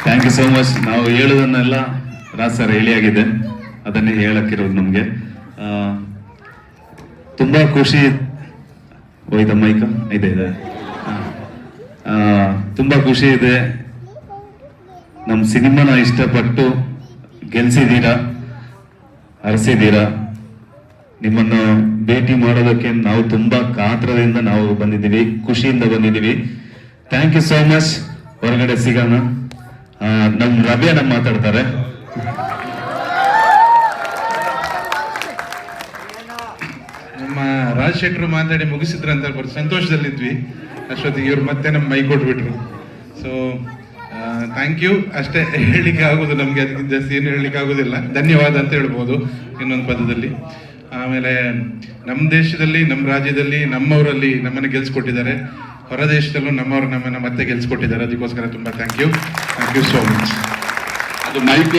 Thank you so much. ನಾವು ಹೇಳೋದನ್ನೆಲ್ಲ Raj sir ಹೇಳಿಯಾಗಿದೆ, ಅದನ್ನೇ ಹೇಳಕ್ಕಿರೋದು ನಮಗೆ. ತುಂಬಾ ಖುಷಿ. ಹೋಯ್ತ ಮೈಕ ಇದೆ ಇದೆ. ತುಂಬಾ ಖುಷಿ ಇದೆ. ನಮ್ಮ ಸಿನಿಮಾನ ಇಷ್ಟಪಟ್ಟು ಗೆಲ್ಸಿದ್ದೀರಾ, ಹರಿಸಿದ್ದೀರಾ. ನಿಮ್ಮನ್ನು ಭೇಟಿ ಮಾಡೋದಕ್ಕೆ ನಾವು ತುಂಬಾ ಕಾತ್ರದಿಂದ ನಾವು ಬಂದಿದ್ದೀವಿ, ಖುಷಿಯಿಂದ ಬಂದಿದ್ದೀವಿ. Thank you so much. ಹೊರಗಡೆ ಸಿಗೋಣ. ನಮ್ ರವ್ಯನ ಮಾತಾಡ್ತಾರೆ. ನಮ್ಮ ರಾಜ್ ಶೆಟ್ರು ಮಾತಾಡಿ ಮುಗಿಸಿದ್ರಂತ ಬರ್ ಸಂತೋಷದಲ್ಲಿದ್ವಿ. ಅಷ್ಟೊತ್ತಿಗೆ ಇವ್ರು ಮತ್ತೆ ನಮ್ಮ ಮೈ ಕೊಟ್ಬಿಟ್ರು. So thank you. ಅಷ್ಟೇ ಹೇಳಲಿಕ್ಕೆ ಆಗೋದು ನಮಗೆ, ಅದಕ್ಕಿಂತ ಜಾಸ್ತಿ ಏನು ಹೇಳಲಿಕ್ಕೆ ಆಗೋದಿಲ್ಲ. ಧನ್ಯವಾದ ಅಂತ ಹೇಳ್ಬೋದು ಇನ್ನೊಂದು ಪದದಲ್ಲಿ. ಆಮೇಲೆ ನಮ್ಮ ದೇಶದಲ್ಲಿ, ನಮ್ಮ ರಾಜ್ಯದಲ್ಲಿ, ನಮ್ಮವರಲ್ಲಿ ನಮ್ಮನ್ನು ಗೆಲ್ಸ್ಕೊಟ್ಟಿದ್ದಾರೆ. ಹೊರ ದೇಶದಲ್ಲೂ ನಮ್ಮವ್ರು ನಮ್ಮನ್ನು ಮತ್ತೆ ಗೆಲ್ಸ್ಕೊಟ್ಟಿದ್ದಾರೆ. ಅದಕ್ಕೋಸ್ಕರ ತುಂಬ ಥ್ಯಾಂಕ್ ಯು ಸೋ ಮಚ್. ಅದು ಮೈಕ್